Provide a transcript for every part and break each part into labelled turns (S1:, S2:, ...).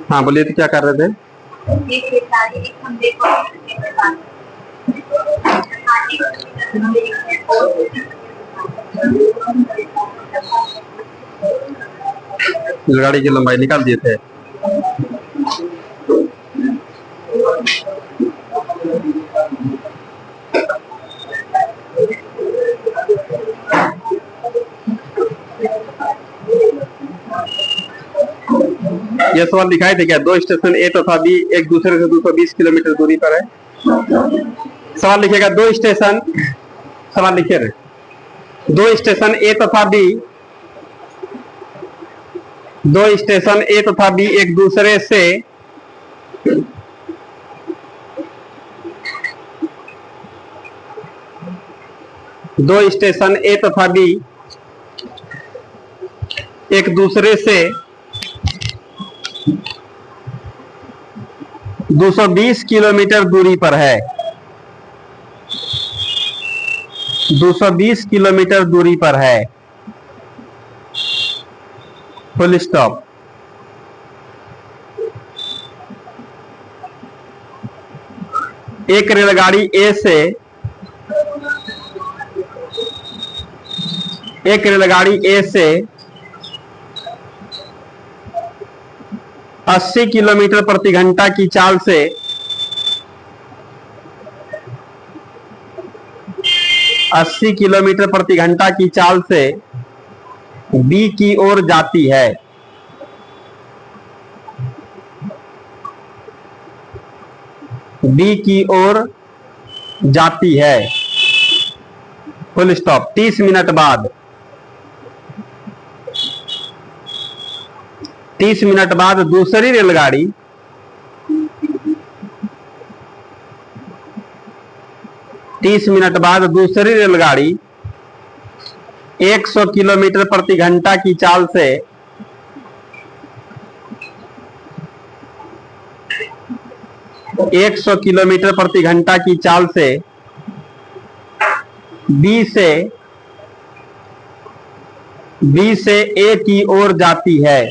S1: हाँ बोलिए, तो क्या कर रहे थे? गाड़ी की लंबाई निकाल दिए थे। यह सवाल दिखाए थे क्या? दो स्टेशन ए तथा बी एक दूसरे से 220 किलोमीटर दूरी पर है। सवाल लिखिएगा, दो स्टेशन, सवाल लिखिए रे, दो स्टेशन ए तथा बी, दो स्टेशन ए तथा बी एक दूसरे से दो स्टेशन ए तथा बी एक दूसरे से 220 किलोमीटर दूरी पर है। 220 किलोमीटर दूरी पर है। Full stop. एक रेलगाड़ी ए से, एक रेलगाड़ी ए से 80 किलोमीटर प्रति घंटा की चाल से 80 किलोमीटर प्रति घंटा की चाल से बी की ओर जाती है। बी की ओर जाती है। Full stop. 30 मिनट बाद, 30 मिनट बाद दूसरी रेलगाड़ी 30 मिनट बाद दूसरी रेलगाड़ी 100 किलोमीटर प्रति घंटा की चाल से 100 किलोमीटर प्रति घंटा की चाल से बी से ए की ओर जाती है।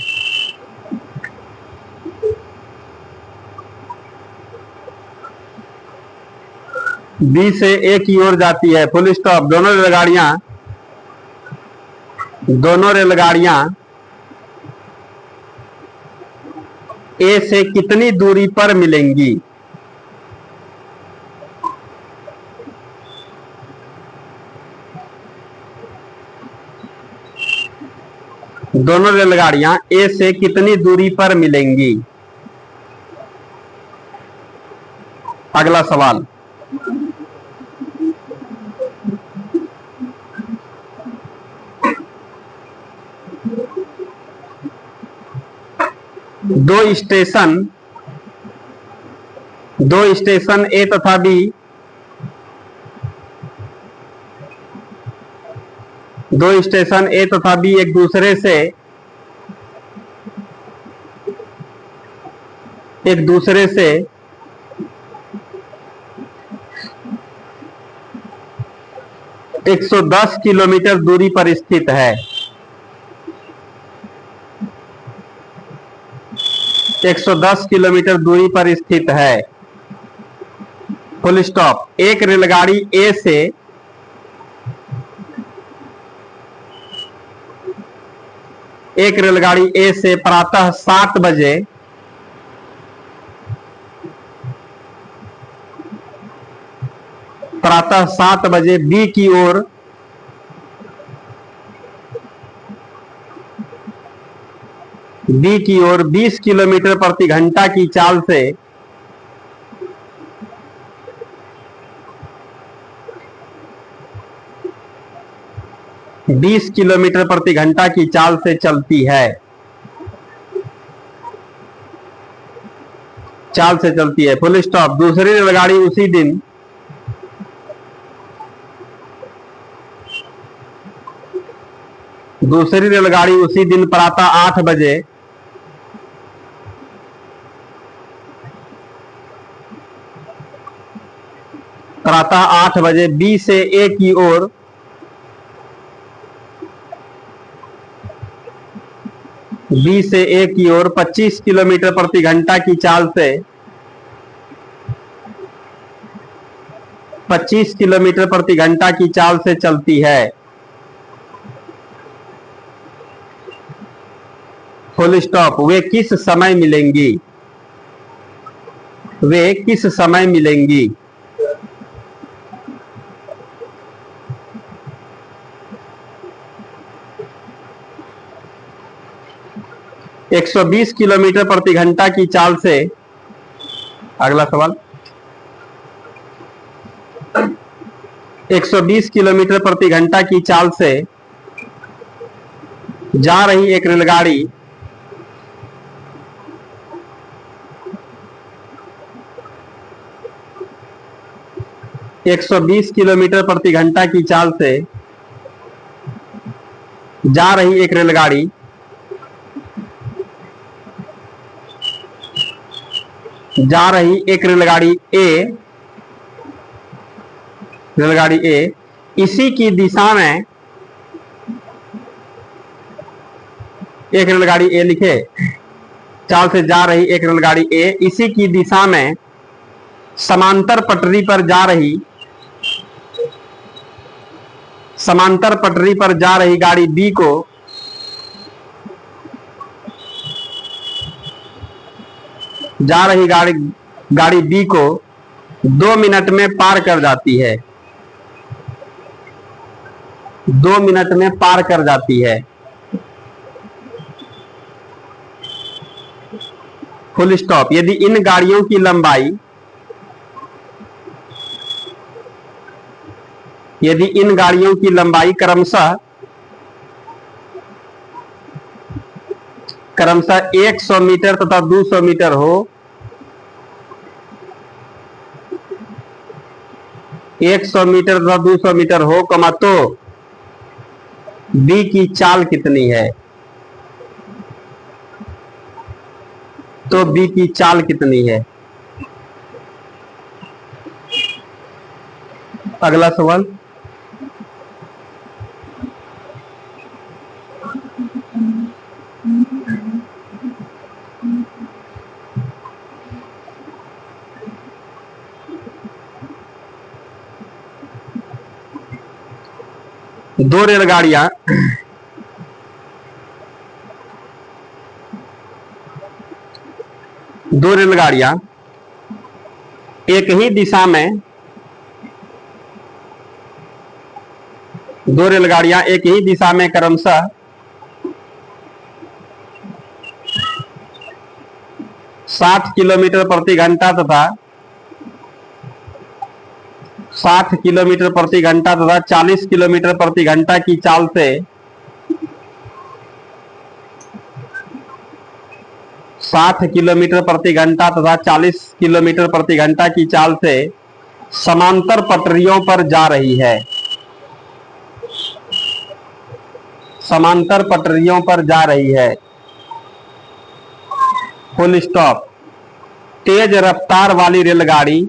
S1: बी से ए की ओर जाती है। Full stop. दोनों रेलगाड़ियां ए से कितनी दूरी पर मिलेंगी? दोनों रेलगाड़ियां ए से कितनी दूरी पर मिलेंगी? अगला सवाल। दो स्टेशन ए तथा बी, दो स्टेशन ए तथा बी एक दूसरे से 110 किलोमीटर दूरी पर स्थित है। 110 किलोमीटर दूरी पर स्थित है। Full stop. एक रेलगाड़ी ए से प्रातः 7 बजे बी की ओर 20 किलोमीटर प्रति घंटा की चाल से 20 किलोमीटर प्रति घंटा की चाल से चलती है। चाल से चलती है। Full stop. दूसरी रेलगाड़ी उसी दिन प्रातः 8 बजे बी से ए की ओर बी से ए की ओर 25 किलोमीटर प्रति घंटा की चाल से 25 किलोमीटर प्रति घंटा की चाल से चलती है। Full stop. वे किस समय मिलेंगी? वे किस समय मिलेंगी? 120 किलोमीटर प्रति घंटा की चाल से। अगला सवाल। 120 किलोमीटर प्रति घंटा की चाल से जा रही एक रेलगाड़ी 120 किलोमीटर प्रति घंटा की चाल से जा रही एक रेलगाड़ी ए इसी की दिशा में एक रेलगाड़ी ए लिखे। चाल से जा रही एक रेलगाड़ी ए इसी की दिशा में समांतर पटरी पर जा रही गाड़ी बी को गाड़ी बी को 2 मिनट में पार कर जाती है। 2 मिनट में पार कर जाती है। Full stop. यदि इन गाड़ियों की लंबाई क्रमशः 100 मीटर तथा 200 मीटर हो 100 मीटर तथा 200 मीटर हो तो बी की चाल कितनी है? अगला सवाल। दो रेलगाड़ियां एक ही दिशा में क्रमशः 60 किलोमीटर प्रति घंटा तथा 40 किलोमीटर प्रति घंटा की चाल से 60 किलोमीटर प्रति घंटा तथा 40 किलोमीटर प्रति घंटा की चाल से समांतर पटरियों पर जा रही है। Full stop. तेज रफ्तार वाली रेलगाड़ी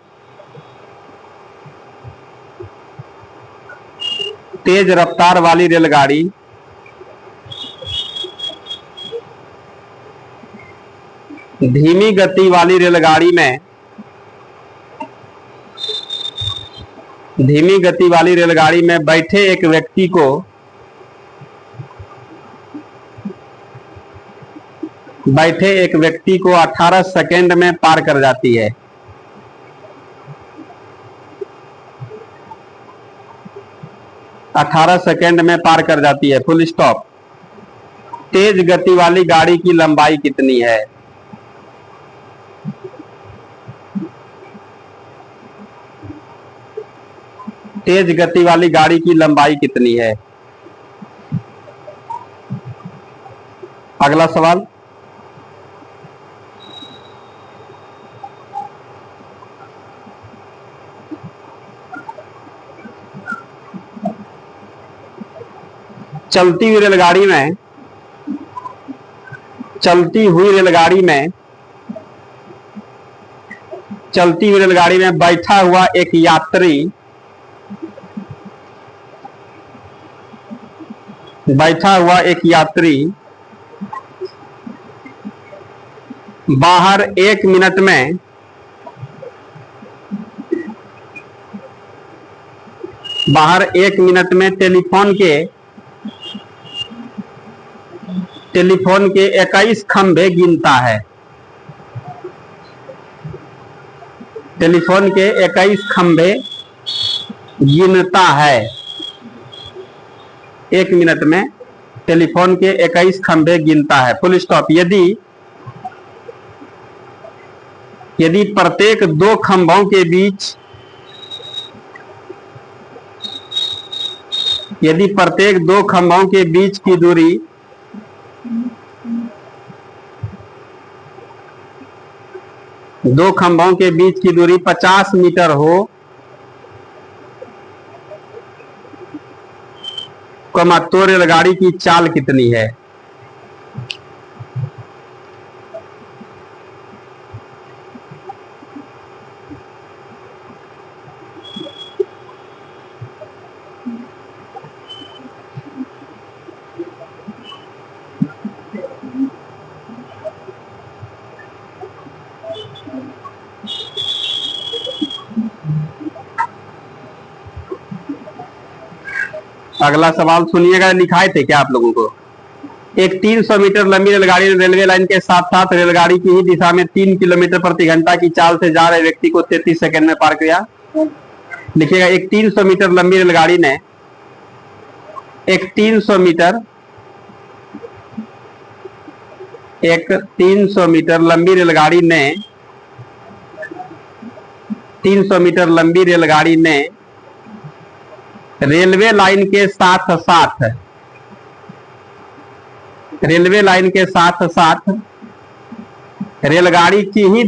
S1: धीमी गति वाली रेलगाड़ी में बैठे एक व्यक्ति को 18 सेकंड में पार कर जाती है। 18 सेकंड में पार कर जाती है। Full stop. तेज गति वाली गाड़ी की लंबाई कितनी है? तेज गति वाली गाड़ी की लंबाई कितनी है? अगला सवाल। चलती हुई रेलगाड़ी में चलती हुई रेलगाड़ी में चलती हुई रेलगाड़ी में बैठा हुआ एक यात्री बाहर 1 मिनट में टेलीफोन के 21 खंभे गिनता है। टेलीफोन के 21 खंभे गिनता है। 1 मिनट में टेलीफोन के 21 खंभे गिनता है। Full stop. यदि प्रत्येक 2 खंभों के बीच की दूरी 50 मीटर हो, तो रेलगाड़ी की चाल कितनी है? अगला सवाल सुनिएगा, लिखाए थे क्या आप लोगों को? एक 300 मीटर लंबी रेलगाड़ी ने रेलवे लाइन के साथ साथ रेलगाड़ी की ही दिशा में 3 किलोमीटर प्रति घंटा की चाल से जा रहे व्यक्ति को 33 सेकंड में पार किया। लिखिएगा, एक 300 मीटर लंबी रेलगाड़ी ने 300 मीटर लंबी रेलगाड़ी ने रेलवे लाइन के साथ साथ रेलगाड़ी की ही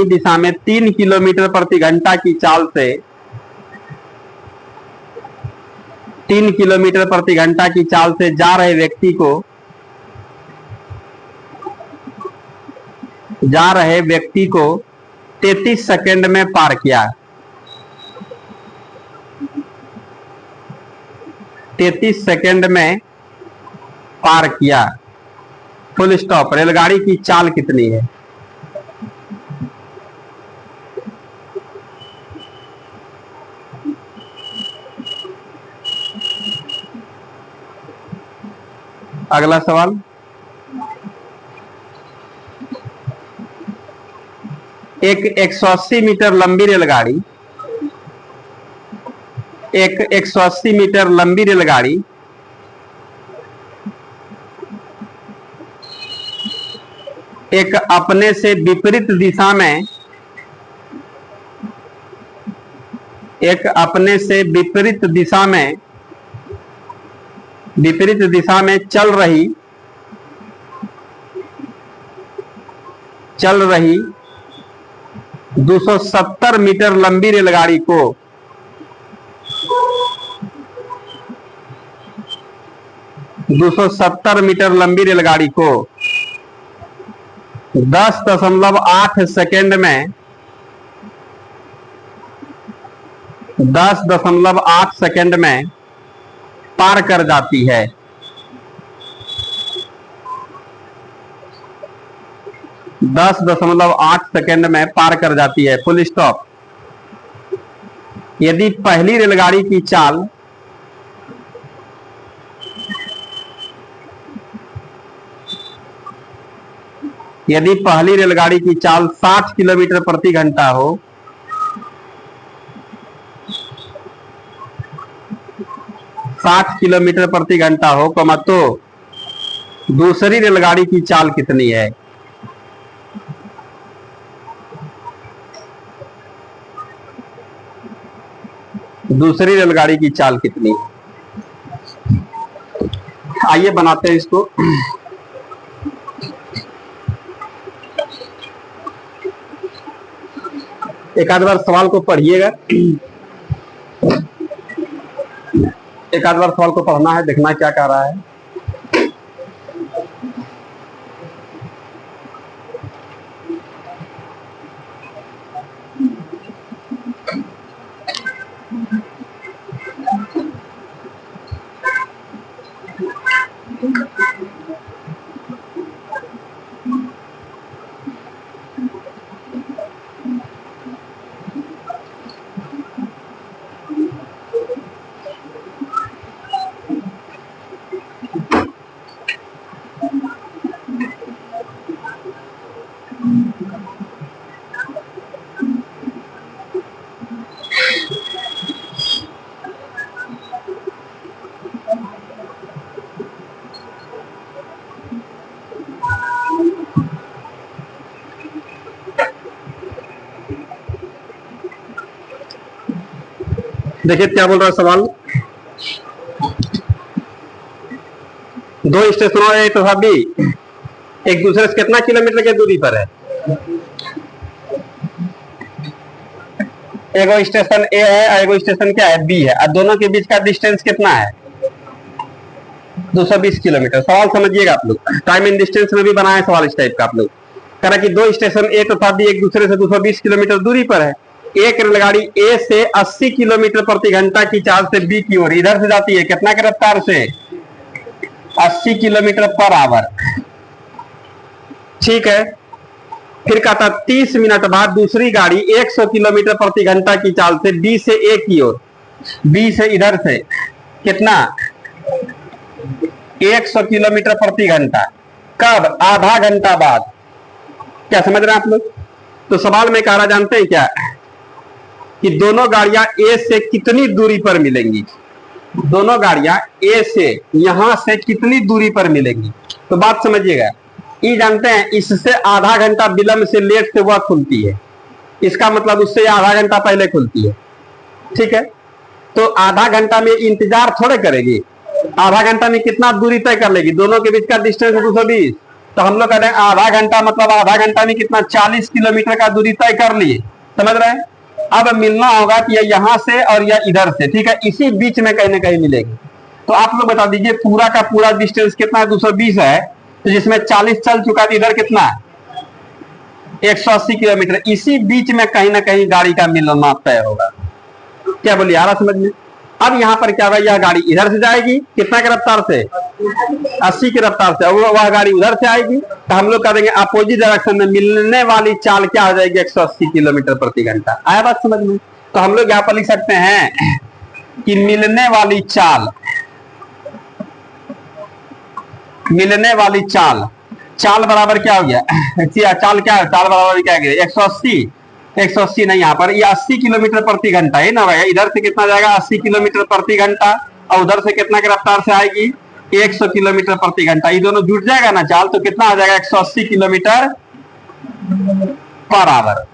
S1: दिशा में 3 किलोमीटर प्रति घंटा की चाल से 3 किलोमीटर प्रति घंटा की चाल से जा रहे व्यक्ति को 33 सेकंड में पार किया। 33 सेकंड में पार किया। Full stop. रेलगाड़ी की चाल कितनी है? अगला सवाल, एक 180 मीटर लंबी रेलगाड़ी एक अपने से विपरीत दिशा में चल रही 270 मीटर लंबी रेलगाड़ी को 10.8 सेकंड में 10.8 सेकंड में पार कर जाती है। 10.8 सेकंड में पार कर जाती है। Full stop. यदि पहली रेलगाड़ी की चाल 60 किलोमीटर प्रति घंटा हो, 60 किलोमीटर प्रति घंटा हो, तो दूसरी रेलगाड़ी की चाल कितनी है? दूसरी रेलगाड़ी की चाल कितनी है? आइए बनाते हैं इसको। एक आध बार सवाल को पढ़िएगा। एक आध बार सवाल को पढ़ना है, देखना क्या कह रहा है। देखिए क्या बोल रहा है सवाल। दो स्टेशनों ए तथा बी एक दूसरे से कितना किलोमीटर की दूरी पर है? एगो स्टेशन ए है और एगो स्टेशन क्या है, बी है, और दोनों के बीच का डिस्टेंस कितना है? 220 किलोमीटर। सवाल समझिएगा आप लोग, टाइम एंड डिस्टेंस में भी बनाए सवाल इस टाइप का। आप लोग कह रहा कि दो स्टेशन ए तथा बी एक दूसरे से 220 किलोमीटर दूरी पर है। एक रेलगाड़ी ए से 80 किलोमीटर प्रति घंटा की चाल से बी की ओर इधर से जाती है, कितना की रफ्तार से? 80 किलोमीटर पर आवर। ठीक है, फिर कहता 30 मिनट बाद दूसरी गाड़ी 100 किलोमीटर प्रति घंटा की चाल से बी से ए की ओर, बी से इधर से कितना? 100 किलोमीटर प्रति घंटा। कब? आधा घंटा बाद। क्या समझ रहे हैं आप लोग? तो सवाल में कह रहा, जानते हैं क्या कि दोनों गाड़ियां ए से कितनी दूरी पर मिलेंगी? दोनों गाड़ियां ए से यहां से कितनी दूरी पर मिलेंगी? तो बात समझिएगा, ये जानते हैं इससे आधा घंटा विलंब से लेट से वह खुलती है, इसका मतलब उससे आधा घंटा पहले खुलती है। ठीक है, तो आधा घंटा में इंतजार थोड़े करेगी, आधा घंटा में कितना दूरी तय कर लेगी? दोनों के बीच का डिस्टेंस 220, तो हम लोग कह रहे हैं आधा घंटा मतलब आधा घंटा में कितना? 40 किलोमीटर का दूरी तय कर लिए। समझ रहे हैं? अब मिलना होगा कि यहां से और या इधर से। ठीक है, इसी बीच में कहीं ना कहीं मिलेगी। तो आप लोग बता दीजिए पूरा का पूरा डिस्टेंस कितना है? 220 है, तो जिसमें 40 चल चुका है, इधर कितना है? 180 किलोमीटर। इसी बीच में कहीं ना कहीं गाड़ी का मिलना तय होगा। क्या बोलिए, आ रहा समझ में? अब यहां पर क्या होगा, यह गाड़ी इधर से जाएगी, कितना की रफ्तार से? 80 की रफ्तार से। वह गाड़ी उधर से आएगी, तो हम लोग कह देंगे अपोजिट डायरेक्शन में मिलने वाली चाल क्या हो जाएगी? 180 किलोमीटर प्रति घंटा। आया बात समझ में? तो हम लोग यहाँ पर लिख सकते हैं कि मिलने वाली चाल, मिलने वाली चाल, चाल बराबर क्या हो गया? चाल क्या है? चाल बराबर क्या है? 180, 180 नहीं, यहाँ पर ये 80 किलोमीटर प्रति घंटा है ना भाई। इधर से कितना जाएगा? 80 किलोमीटर प्रति घंटा, और उधर से कितना की रफ्तार से आएगी? 100 किलोमीटर प्रति घंटा। ये दोनों जुड़ जाएगा ना चाल, तो कितना आ जाएगा? 180 किलोमीटर पर आवर।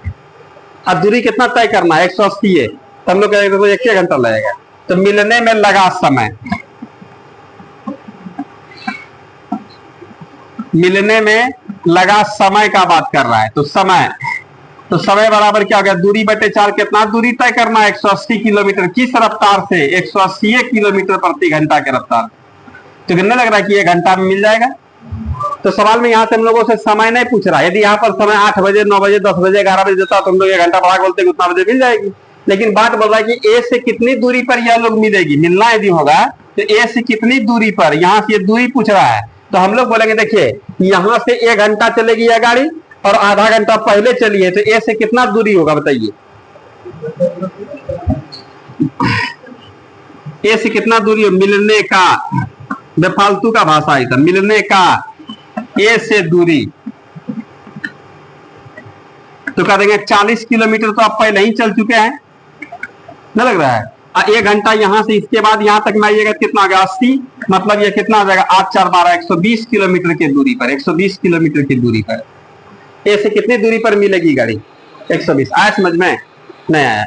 S1: अब दूरी कितना तय करना है? 180 है, तो हम लोग कहेंगे तो 1 घंटा लगेगा। तो मिलने में लगा समय, मिलने में लगा समय का बात कर रहा है। तो समय, तो समय बराबर क्या हो गया? दूरी बटे चाल। कितना दूरी तय करना है? 180 किलोमीटर। किस रफ्तार से? 180 किलोमीटर प्रति घंटा के रफ्तार। तो कितना लग रहा है कि 1 घंटा में मिल जाएगा? तो सवाल में यहां से हम लोगों से समय नहीं पूछ रहा। यदि यहाँ पर समय 8 बजे, 9 बजे, 10 बजे, 11 बजे देता तो हम लोग 1 घंटा बढ़ा बोलते उतना बजे मिल जाएगी। लेकिन बात बोल रहा है कि ए से कितनी दूरी पर यह लोग मिलेगी। मिलना यदि होगा तो ए से कितनी दूरी पर, यहां से दूरी पूछ रहा है। तो हम लोग बोलेंगे देखिए यहां से 1 घंटा चलेगी यह गाड़ी और आधा घंटा पहले चली है, तो ए से कितना दूरी होगा बताइए? ए से कितना दूरी हो? मिलने का, बेफालतू का भाषा है, मिलने का ए से दूरी, तो कह देंगे 40 किलोमीटर तो आप पहले ही चल चुके हैं ना, लग रहा है। 1 घंटा यहां से इसके बाद यहां तक में आइएगा, कितना आ गया? 80, मतलब ये कितना आ जाएगा? 8 4 12, 120 किलोमीटर की दूरी पर, 120 किलोमीटर की दूरी पर ए से कितनी दूरी पर मिलेगी गाड़ी? 120। आया समझ में? नहीं आया?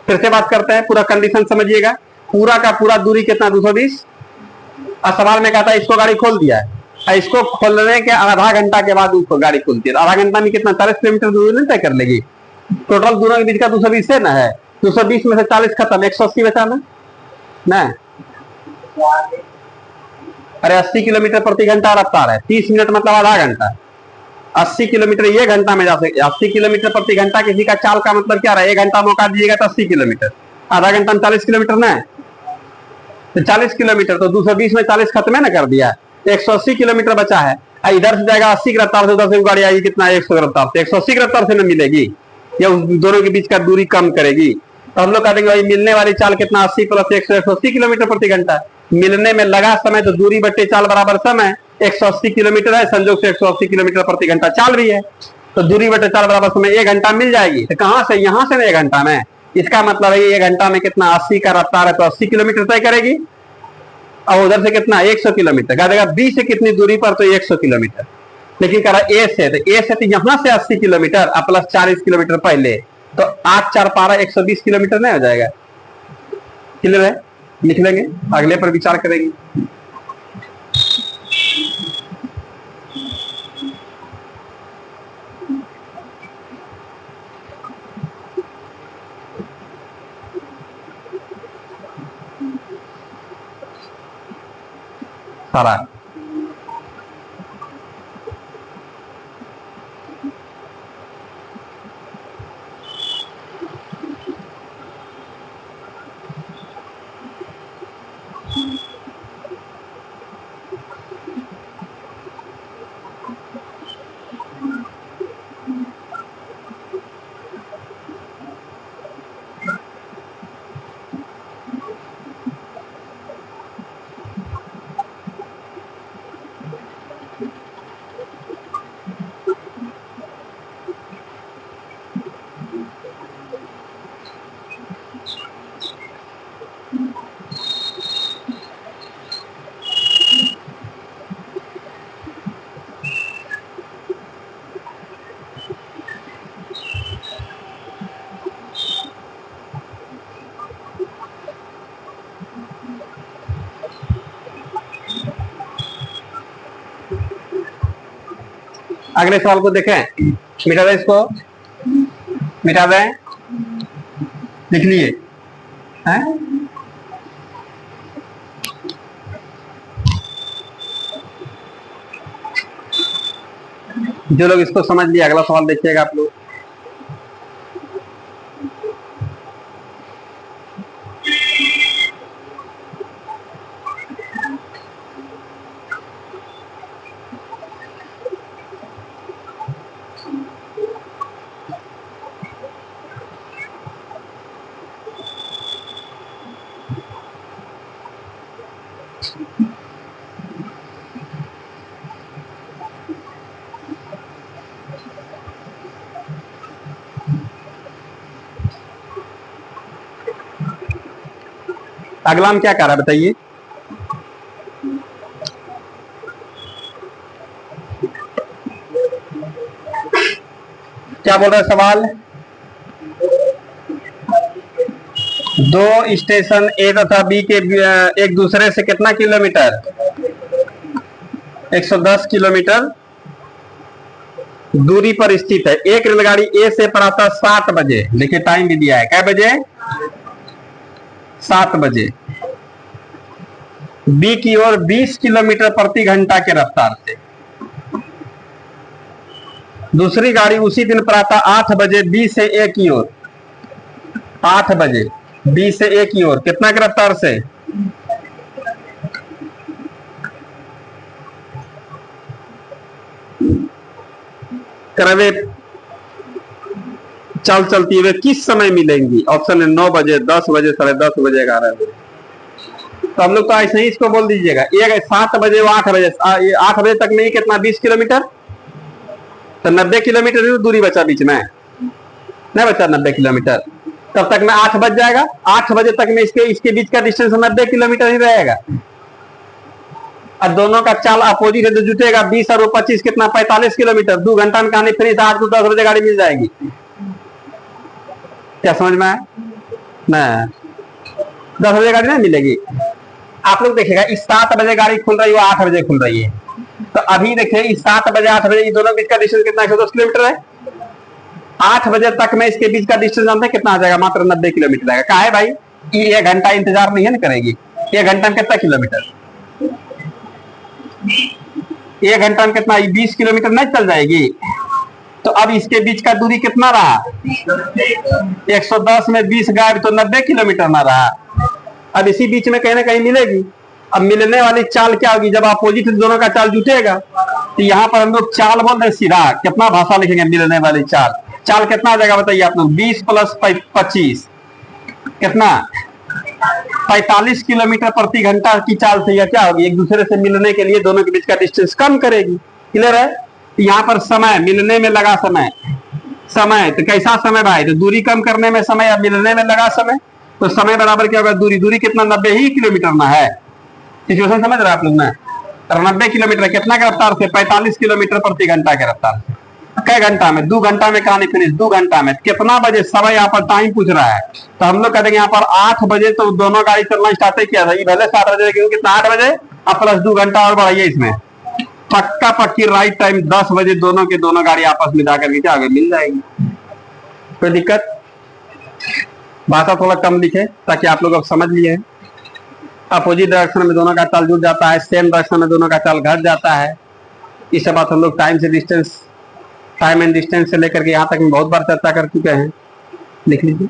S1: फिर से बात करते हैं, पूरा कंडीशन समझिएगा। पूरा का पूरा दूरी कितना? 220। और सवाल में कहता है इसको गाड़ी खोल दिया है, इसको खोलने के आधा घंटा के बाद उसको गाड़ी खुलती है। आधा घंटा में कितना? 40 किलोमीटर दूरी नहीं तय कर लेगी। टोटल दोनों के बीच का 220 है ना, है 220 में से 40 खत्म, 180 बचा ना। अरे 80 किलोमीटर प्रति घंटा रफ्तार है, 30 मिनट मतलब आधा घंटा। 80 किलोमीटर ये घंटा में जा सकते, 80 किलोमीटर प्रति घंटा किसी का चाल का मतलब क्या रहा है, 1 घंटा मौका दीजिएगा तो 80 किलोमीटर, आधा घंटा में 40 किलोमीटर ना है, तो 40 किलोमीटर तो 220 में 40 खत्म है ना कर दिया, 180 किलोमीटर बचा है। इधर से जाएगा 80 की रफ्तार से, उधर से गाड़ी आएगी कितना 100 की रफ्तार से, 180 की रफ्तार से न मिलेगी, या उस दोनों के बीच का दूरी कम करेगी। तो हम लोग कह देंगे भाई मिलने वाली चाल कितना 80 प्लस 100, 180 किलोमीटर प्रति घंटा। मिलने में लगा समय तो दूरी बटे चाल बराबर समय, 180 किलोमीटर है, संयोग से 180 किलोमीटर प्रति घंटा चाल भी है, तो दूरी बटे चाल बराबर समय 1 घंटा मिल जाएगी। तो कहां से, यहां से ना 1 घंटा में, इसका मतलब है 1 घंटा में कितना 80 का रफ्तार है तो 80 किलोमीटर तय करेगी, और उधर से कितना 100 किलोमीटर कह देगा। बी से कितनी दूरी पर, तो 100 किलोमीटर। लेकिन कह रहा ए से, तो ए से तो यहां से 80 किलोमीटर और प्लस 40 किलोमीटर पहले, तो 8 4 12 120 किलोमीटर नहीं हो जाएगा। क्लियर है, लिख लेंगे, अगले पर विचार करेंगे। सारा अगले सवाल को देखें, मिटा दें इसको, मिटा दें, लिख लिए हैं? जो लोग इसको समझ लिए अगला सवाल देखिएगा आप लोग। अगला हम क्या कर रहा है बताइए? क्या बोल रहा है सवाल? दो स्टेशन ए तथा बी के एक दूसरे से कितना किलोमीटर, 110 किलोमीटर दूरी पर स्थित है। एक रेलगाड़ी ए से प्रातः 7 बजे, देखिए टाइम भी दिया है, क्या बजे, 7 बजे बी की ओर 20 किलोमीटर प्रति घंटा के रफ्तार से। दूसरी गाड़ी उसी दिन प्रातः 8 बजे बी से ए की ओर, 8 बजे बी से ए की ओर कितना की रफ्तार से, करवे चल चलती हुए किस समय मिलेंगी? ऑप्शन है 9 बजे, 10 बजे, 10:30 बजे, 11 बजे। तो हम लोग तो ऐसे ही इसको बोल दीजिएगा, ये 7 बजे वो 8 बजे, 8 बजे तक में ही कितना 20 किलोमीटर, तो 90 किलोमीटर ही दूरी बचा बीच में, नहीं बचा 90 किलोमीटर। तब तक में 8 बज जाएगा, 8 बजे तक में इसके बीच का डिस्टेंस 90 किलोमीटर ही रहेगा। और दोनों का चाल अपोजिट है तो जुटेगा 20 और 25 कितना 45 किलोमीटर। 2 घंटा में कहानी फिनिश, 8 से 10 बजे गाड़ी मिल जाएगी। क्या समझ में आया? नहीं, 10 बजे गाड़ी नहीं मिलेगी। आप लोग देखिएगा इस 7 बजे गाड़ी खुल रही है, वो 8 बजे खुल रही है, तो अभी देखिए इस 7 बजे 8 बजे दोनों बीच का डिस्टेंस कितना 110 किलोमीटर है। 8 बजे तक में इसके बीच का डिस्टेंस जानते हैं कितना आ जाएगा, मात्र 90 किलोमीटर आएगा। कहा है भाई ये 1 घंटा इंतजार नहीं है ना करेगी, 1 घंटा में कितना किलोमीटर? 1 घंटा में कितना? 20 किलोमीटर नहीं चल जाएगी? तो अब इसके बीच का दूरी कितना रहा? 110 में 20 गायब तो 90 किलोमीटर ना रहा। अब इसी बीच में कहीं ना कहीं मिलेगी। अब मिलने वाली चाल क्या होगी? जब अपोजिट दोनों का चाल जुटेगा तो यहाँ पर हम लोग चाल बोल रहे हैं, सीधा कितना भाषा लिखेंगे? मिलने वाली चाल। चाल कितना आ जाएगा बताइए आप लोग? 20 प्लस 25 कितना? 45 किलोमीटर प्रति घंटा की चाल से यह क्या होगी? एक दूसरे से मिलने के लिए दोनों के बीच का डिस्टेंस कम करेगी। क्लियर है? यहाँ पर समय, मिलने में लगा समय, समय तो कैसा समय भाई? तो दूरी कम करने में समय या मिलने में लगा समय, तो समय बराबर क्या होगा? दूरी। दूरी कितना? 90 ही किलोमीटर ना है। सिचुएशन समझ रहे आप लोग ना? 90 किलोमीटर कितना के रफ्तार से? 45 किलोमीटर प्रति घंटा के रफ्तार से। कै घंटा में? 2 घंटा में कहानी फिनिश। 2 घंटा में कितना बजे? समय यहाँ पर टाइम पूछ रहा है तो हम लोग कहेंगे यहाँ पर 8 बजे तो दोनों गाड़ी चलना स्टार्ट किया था। ये पहले 7 बजे, क्योंकि कितना? 8 बजे अब प्लस 2 घंटा और बढ़ाइए इसमें। पक्का पक्की राइट टाइम 10 बजे दोनों के दोनों गाड़ी आपस में जाकर के क्या आगे मिल जाएगी। कोई दिक्कत? भाषा थोड़ा कम लिखे ताकि आप लोग अब समझ लिए। अपोजिट डायरेक्शन में दोनों का चाल जुड़ जाता है, सेम डायरेक्शन में दोनों का चाल घट जाता है। इस बात हम लोग टाइम एंड डिस्टेंस से लेकर के यहाँ तक में बहुत बार चर्चा कर चुके हैं। लिख लीजिए।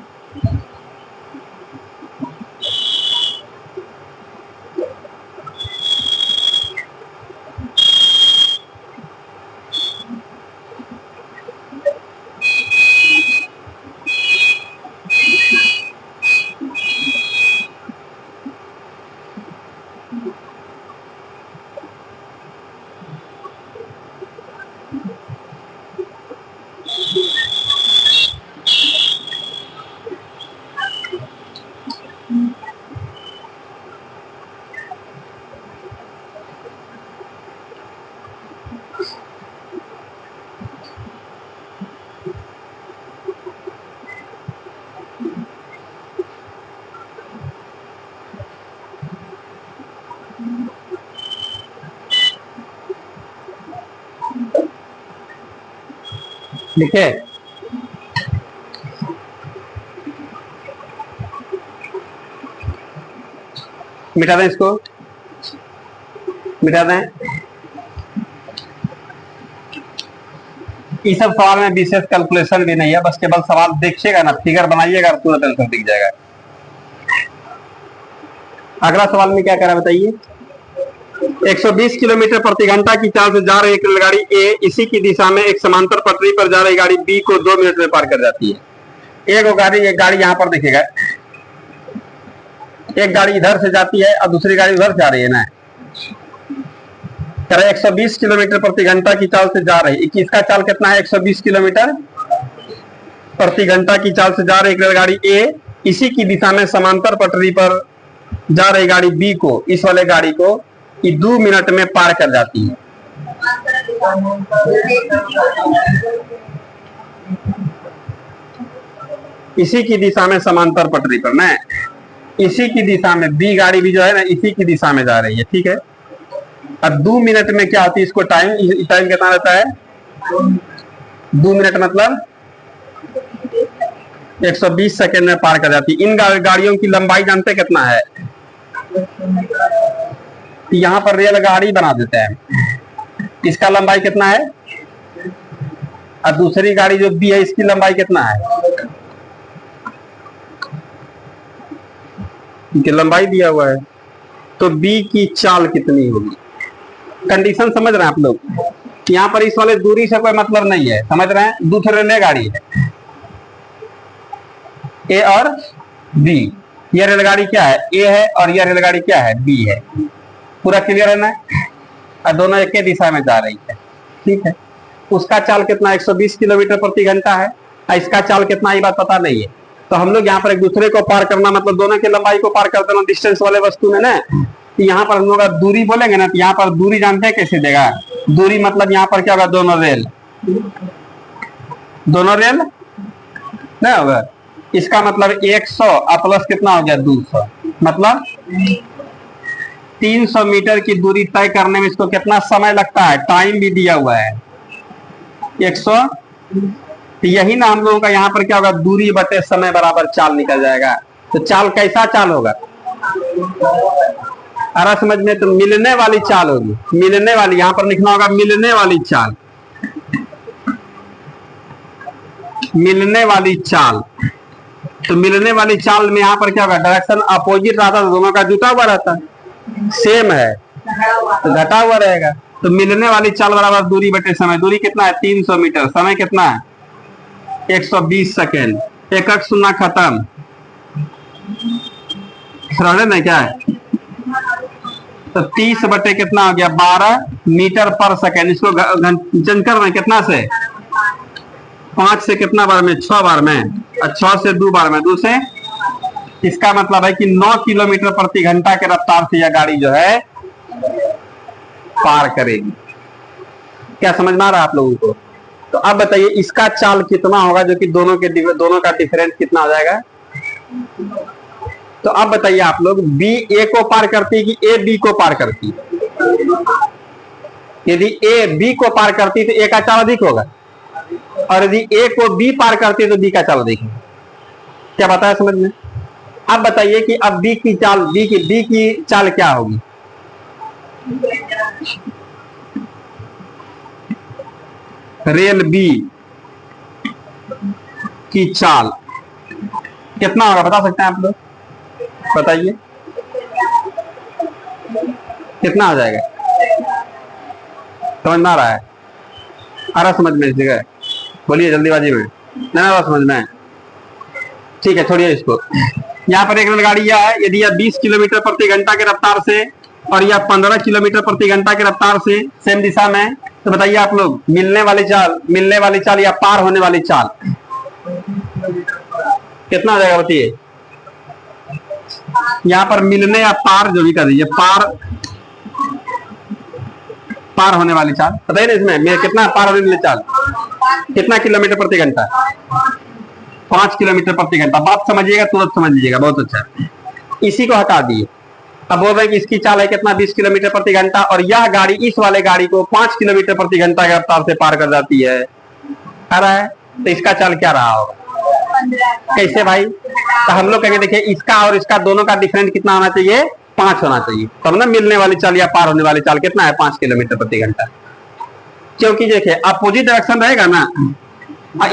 S1: लिखे? मिटा दें इसको, मिटा दें। इस सब सवाल में विशेष कैलकुलेशन भी नहीं है, बस केवल सवाल देखिएगा ना, फिगर बनाइएगा, तुरंत आंसर दिख जाएगा। अगला सवाल में क्या कह रहा है बताइए? 120 किलोमीटर प्रति घंटा की चाल से जा रही एक रेलगाड़ी ए इसी की दिशा में एक समांतर पटरी पर जा रही गाड़ी बी को 2 मिनट में पार कर जाती है। एक गाड़ी यहाँ पर देखिएगा, एक गाड़ी इधर से जाती है और दूसरी गाड़ी उधर जा रही है ना। 120 किलोमीटर प्रति घंटा की चाल से जा रही, इसका चाल कितना है? 120 किलोमीटर प्रति घंटा की चाल से जा रही रेलगाड़ी ए इसी की दिशा में समांतर पटरी पर जा रही गाड़ी बी को, इस वाले गाड़ी को 2 मिनट में पार कर जाती है। इसी की दिशा में समांतर पटरी पर ना, इसी की दिशा में बी गाड़ी भी जो है ना इसी की दिशा में जा रही है। ठीक है, अब 2 मिनट में क्या होती है? इसको टाइम कितना रहता है? 2 मिनट मतलब 120 सेकेंड में पार कर जाती है। इन गाड़ियों की लंबाई जानते कितना है? यहाँ पर रेलगाड़ी बना देते हैं, इसका लंबाई कितना है? और दूसरी गाड़ी जो बी है इसकी लंबाई कितना है? इनकी लंबाई दिया हुआ है, तो बी की चाल कितनी होगी? कंडीशन समझ रहे हैं आप लोग? यहाँ पर इस वाले दूरी से कोई मतलब नहीं है, समझ रहे हैं? दूसरे रेलगाड़ी है ए और बी। ये रेलगाड़ी क्या है? ए है, और यह रेलगाड़ी क्या है? बी है। पूरा क्लियर है ना? और दोनों एक ही दिशा में जा रही है। ठीक है, उसका चाल कितना? 120 किलोमीटर प्रति घंटा है, और इसका चाल कितना? ये बात पता नहीं है। तो हम लोग यहाँ पर एक दूसरे को पार करना मतलब दोनों की लंबाई को पार कर देना डिस्टेंस वाले वस्तु में ना। तो यहाँ पर हम लोग दूरी बोलेंगे ना, तो यहाँ पर दूरी जानते हैं कैसे देगा? दूरी मतलब यहाँ पर क्या होगा? दोनों रेल नहीं होगा। इसका मतलब 100 और प्लस कितना हो गया? 200, मतलब 300 मीटर की दूरी तय करने में इसको कितना समय लगता है? टाइम भी दिया हुआ है 100। तो यही ना हम लोगों का यहाँ पर क्या होगा? दूरी बटे समय बराबर चाल निकल जाएगा। तो चाल कैसा चाल होगा? आ रहा समझ में? तो मिलने वाली चाल होगी, मिलने वाली, यहां पर लिखना होगा मिलने वाली चाल, मिलने वाली चाल। तो मिलने वाली चाल में यहां पर क्या होगा, डायरेक्शन अपोजिट रहता है, दोनों का जुटा हुआ रहता है, सेम है तो घटा हुआ रहेगा। तो मिलने वाली चाल बराबर दूरी बटे समय। दूरी कितना है? 300 मीटर। समय कितना है? 120 सेकेंड। एक एक सुनना खत्म। सरल है क्या है? तो 30 बटे कितना हो गया? 12 मीटर पर सेकेंड। इसको जनकर में कितना से? 5 से कितना बार में? 6 बार में। और 6 से 2 बार में, 2 से। इसका मतलब है कि 9 किलोमीटर प्रति घंटा के रफ्तार से यह गाड़ी जो है पार करेगी। क्या समझ में आ रहा है आप लोगों को? तो अब बताइए इसका चाल कितना होगा, जो कि दोनों का डिफरेंस कितना हो जाएगा? तो अब बताइए आप लोग, बी ए को पार करती है कि ए बी को पार करती है? यदि ए बी को पार करती है तो ए का चाल अधिक होगा, और यदि ए को बी पार करती है तो बी का चाल अधिक होगा। क्या बताया समझ में? अब बताइए कि अब बी की चाल क्या होगी? रेल बी की चाल कितना होगा, बता सकते हैं आप लोग? बताइए कितना हो जाएगा? समझ में आ रहा है? आ रहा समझ में? इस जगह बोलिए जल्दीबाजी में, नहीं आ रहा समझ में? ठीक है, छोड़िए इसको। यहाँ पर एक रेलगाड़ी है, यदि यह 20 किलोमीटर प्रति घंटा के रफ्तार से और यह 15 किलोमीटर प्रति घंटा के रफ्तार से सेम दिशा में, तो बताइए आप लोग मिलने वाली चाल या पार होने वाली चाल कितना हो जाएगा? बताइए। यहाँ पर मिलने या पार जो भी कर दीजिए, पार होने वाली चाल बताइए ना। इसमें कितना पार होने वाली चाल, कितना किलोमीटर प्रति घंटा? 5 किलोमीटर प्रति घंटा। बात समझिएगा, तुरंत समझ लीजिएगा, बहुत अच्छा। इसी को हटा दिए। अब बोल रहे हैं कि इसकी चाल है कितना? 20 किलोमीटर प्रति घंटा, और यह गाड़ी इस वाले गाड़ी को 5 किलोमीटर प्रति घंटा के रफ्तार से पार कर जाती है। आ रहा है? तो इसका चाल क्या रहा होगा? कैसे भाई? तो हम लोग कहेंगे देखिए, इसका और इसका दोनों का डिफरेंस कितना होना चाहिए? 5 होना चाहिए, तब ना मिलने वाली चाल या पार होने वाली चाल कितना है? 5 किलोमीटर प्रति घंटा। क्योंकि देखिए अपोजिट डायरेक्शन रहेगा ना,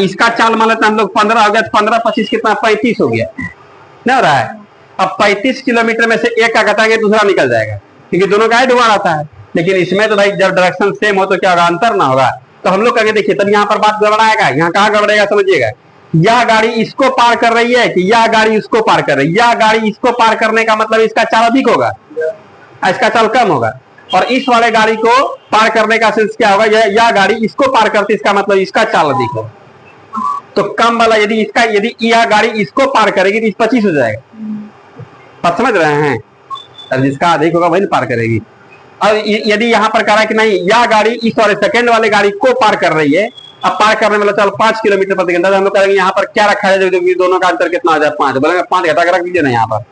S1: इसका चाल मान लेते हैं हम लोग 15 हो गया, 15 25 कितना? 35 हो गया, नहीं हो रहा है? अब 35 किलोमीटर में से एक का घटाएंगे, दूसरा निकल जाएगा, क्योंकि दोनों का ऐड हुआ रहता है। लेकिन इसमें तो भाई जब डायरेक्शन सेम हो तो क्या होगा? अंतर ना होगा। तो हम लोग कहेंगे देखिए, तब यहाँ पर बात गड़बड़ाएगा। यहाँ कहाँ गड़बड़ेगा समझिएगा। यह गाड़ी इसको पार कर रही है कि यह गाड़ी इसको पार कर रही है? यह गाड़ी इसको पार करने का मतलब इसका चाल अधिक होगा, इसका चाल कम होगा। और इस वाले गाड़ी को पार करने का सेंस क्या होगा? यह गाड़ी इसको पार करती है, इसका मतलब इसका चाल अधिक होगा। तो कम वाला यदि यह गाड़ी इसको पार करेगी तो 25 हो जाएगा। बात समझ रहे हैं? अब जिसका अधिक होगा वही पार करेगी। और यदि यहाँ पर कह रहा है कि नहीं, यह गाड़ी इस वाले सेकंड वाले गाड़ी को पार कर रही है, अब पार करने वाला चाल 5 किलोमीटर प्रति घंटा, हम लोग कहेंगे यहाँ पर क्या रखा है, जो दोनों का अंतर कितना आ जाए? 5। बोलेंगे 5 घटा के रख दीजिए ना यहाँ पर।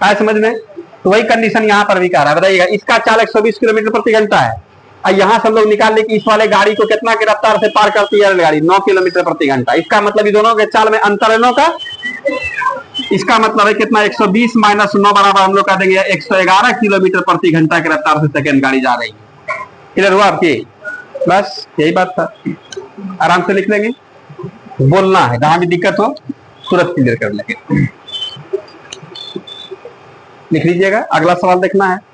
S1: आया समझ में? तो वही कंडीशन यहाँ पर भी कह रहा है। बताइएगा, इसका चाल 120 किलोमीटर प्रति घंटा है, और यहाँ से हम लोग निकाल ले कि इस वाले गाड़ी को कितना की रफ्तार से पार करती है रेलगाड़ी? 9 किलोमीटर प्रति घंटा। इसका मतलब दोनों के चाल में अंतर है 9 का। इसका मतलब है कितना? 120 माइनस 9 बराबर हम लोग कह देंगे 111 किलोमीटर प्रति घंटा की रफ्तार से सेकंड गाड़ी जा रही है। क्लियर हुआ आपकी? बस यही बात था, आराम से लिख लेंगे। बोलना है, जहां भी दिक्कत हो तुरंत क्लियर कर लेंगे। लिख लीजिएगा, अगला सवाल देखना है।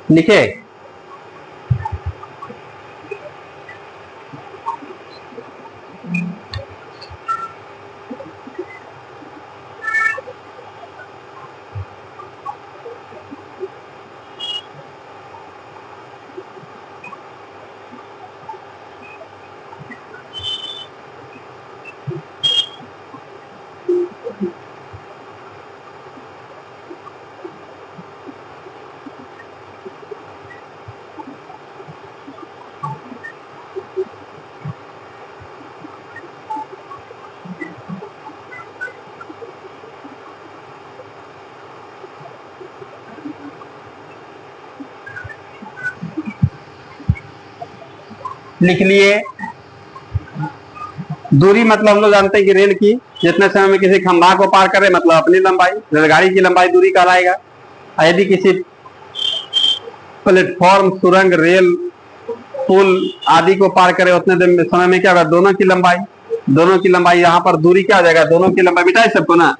S1: लिखे? लिख लिए। दूरी मतलब हम लोग जानते हैं कि रेल की जितने समय में किसी खंभा को पार करे मतलब अपनी लंबाई, रेलगाड़ी की लंबाई दूरी कहलाएगा। यदि किसी प्लेटफॉर्म, सुरंग, रेल, पुल आदि को पार करे उतने दिन समय में क्या होगा, दोनों की लंबाई। दोनों की लंबाई यहाँ पर दूरी क्या हो जाएगा, दोनों की लंबाई बिठाए सबको ना।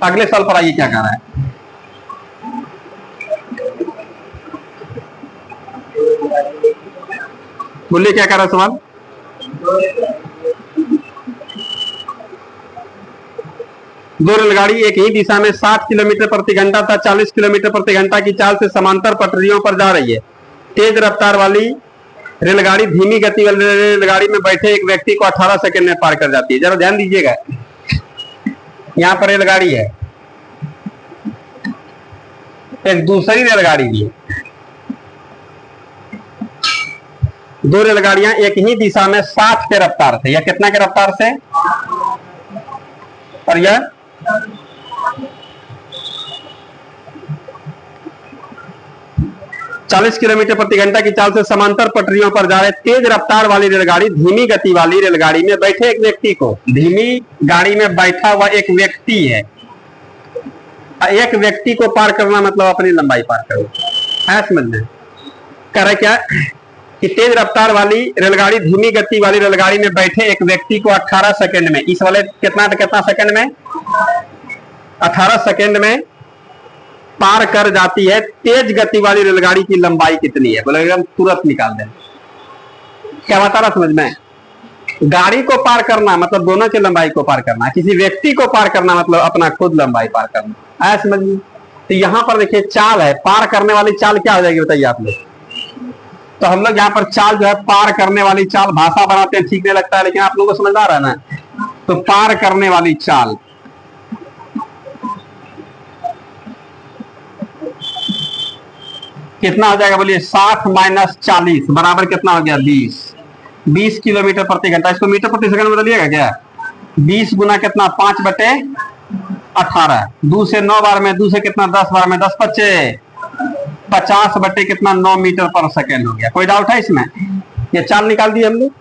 S1: अगले साल पर आइए क्या कह रहा है, बोलिए क्या कह रहा है सवाल। दो रेलगाड़ी एक ही दिशा में 60 किलोमीटर प्रति घंटा तथा 40 किलोमीटर प्रति घंटा की चाल से समांतर पटरियों पर जा रही है। तेज रफ्तार वाली रेलगाड़ी धीमी गति वाली रेलगाड़ी में बैठे एक व्यक्ति को 18 सेकंड में पार कर जाती है। जरा ध्यान दीजिएगा, यहाँ पर रेलगाड़ी है, एक दूसरी रेलगाड़ी भी है। दो रेलगाड़ियां एक ही दिशा में 60 के रफ्तार से, या कितना के रफ्तार से, और यह 40 किलोमीटर प्रति घंटा की चाल से समांतर पटरियों पर जा रहे तेज रफ्तार वाली रेलगाड़ी धीमी गति वाली रेलगाड़ी में बैठे एक व्यक्ति को, धीमी गाड़ी में बैठा हुआ एक व्यक्ति है, एक व्यक्ति को पार करना मतलब अपनी लंबाई पार करना है। समझ में कह रहा क्या कि तेज रफ्तार वाली रेलगाड़ी धीमी गति वाली रेलगाड़ी में बैठे एक व्यक्ति को 18 सेकंड में, इस वाले कितना सेकंड में, 18 सेकंड में पार कर जाती है। तेज गति वाली रेलगाड़ी की लंबाई कितनी है, बोले हम तुरंत निकाल दें। क्या बता रहा समझ में, गाड़ी को पार करना मतलब दोनों की लंबाई को पार करना, किसी व्यक्ति को पार करना मतलब अपना खुद लंबाई पार करना, आया समझ में। तो यहां पर देखिए चाल है, पार करने वाली चाल क्या हो जाएगी बताइए आप लोग। तो हम लोग यहाँ पर चाल जो है पार करने वाली चाल, भाषा बनाते हैं ठीक नहीं लगता है लेकिन आप लोगों को समझ आ रहा है ना। तो पार करने वाली चाल कितना हो जाएगा बोलिए, 60 माइनस 40 बराबर कितना हो गया, 20 किलोमीटर प्रति घंटा। इसको मीटर प्रति सेकंड में बदलिएगा क्या, 20 गुना कितना 5/18, 2 से 9 बार में, 2 से कितना 10 बार में, 10 25 50 बटे कितना 9 मीटर पर सेकेंड हो गया। कोई डाउट है इसमें, ये चाल निकाल दी हम लोग।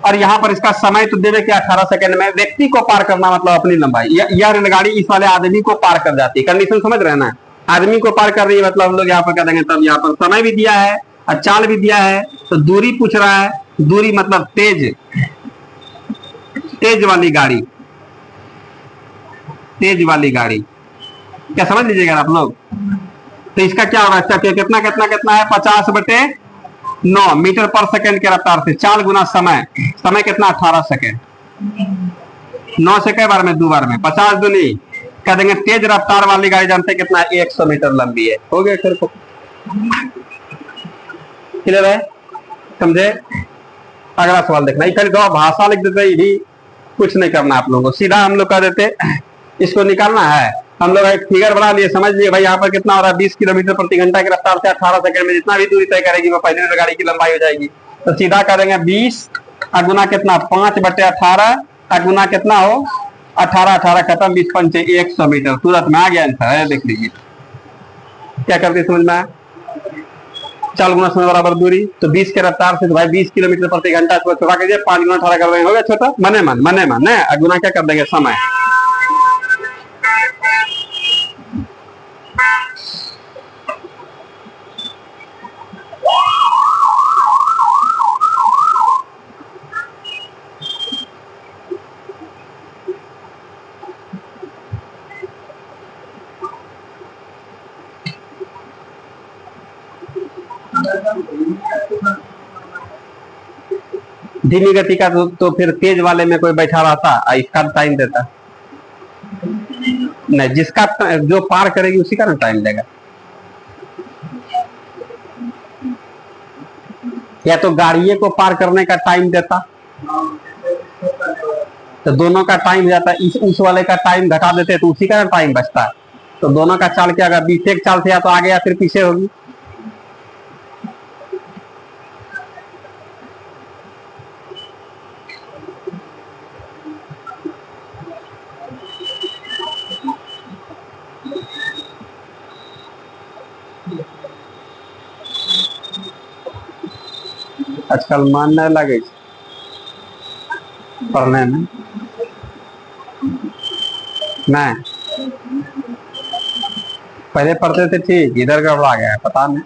S1: और यहाँ पर इसका समय तो दे दे क्या 18 सेकंड में। व्यक्ति को पार करना मतलब अपनी लंबाई, यह रेलगाड़ी इस वाले आदमी को पार कर जाती है। कंडीशन समझ रहे हैं ना, आदमी को पार कर रही है मतलब हम लोग यहाँ पर कर देंगे। तब यहाँ पर समय भी दिया है और चाल भी दिया है, तो दूरी पूछ रहा है। दूरी मतलब तेज वाली गाड़ी, तेज वाली गाड़ी, क्या समझ लीजिएगा आप लोग। तो इसका क्या होगा, कितना कितना कितना है, 50/9 मीटर पर सेकंड के रफ्तार से, चाल गुना समय, समय कितना 18 सेकंड, 9 से कई बार में, 2 बार में, 50 दूनी कह देंगे। तेज रफ्तार वाली गाड़ी जानते हैं कितना, 100 मीटर लंबी है। हो गया सर को क्लियर है, समझे। अगला सवाल देखना, खाली दो भाषा लिख देते, ही कुछ नहीं करना आप लोगों को, सीधा हम लोग कह देते इसको निकालना है। हम लोग एक फिगर बना लिए, समझ लिए भाई यहाँ पर कितना हो रहा है, 20 किलोमीटर प्रति घंटा की रफ्तार से 18 सेकंड में जितना भी दूरी तय करेगी वो पहले रेलगाड़ी की लंबाई हो जाएगी। तो सीधा कर देंगे 20 गुना कितना 5/18 गुना कितना हो 18 खत्म, 20 पंचे 100 मीटर, तुरंत में आ गया आंसर। देख लीजिए क्या करते समझ में आया, चाल गुना समय बराबर दूरी। तो 20 के रफ्तार से तो भाई 20 किलोमीटर प्रति घंटा, छोटा कीजिए 5 गुना 18 कर देंगे, हो गया छोटा, मने मन गुना क्या कर देंगे समय। धीमी गति का तो फिर तेज वाले में कोई बैठा रहता, इसका टाइम देता नहीं, जिसका जो पार करेगी उसी का ना टाइम देगा। या तो गाड़िए को पार करने का टाइम देता, तो दोनों का टाइम जाता, उस वाले का टाइम घटा देते तो उसी का टाइम बचता है। तो दोनों का चाल क्या होगा, 20 एक चाल से या तो आगे या फिर पीछे होगी। आजकल मन नहीं लगे पढ़ने में। नहीं, पहले पढ़ते थे ठीक, इधर गड़बड़ा गया है पता नहीं।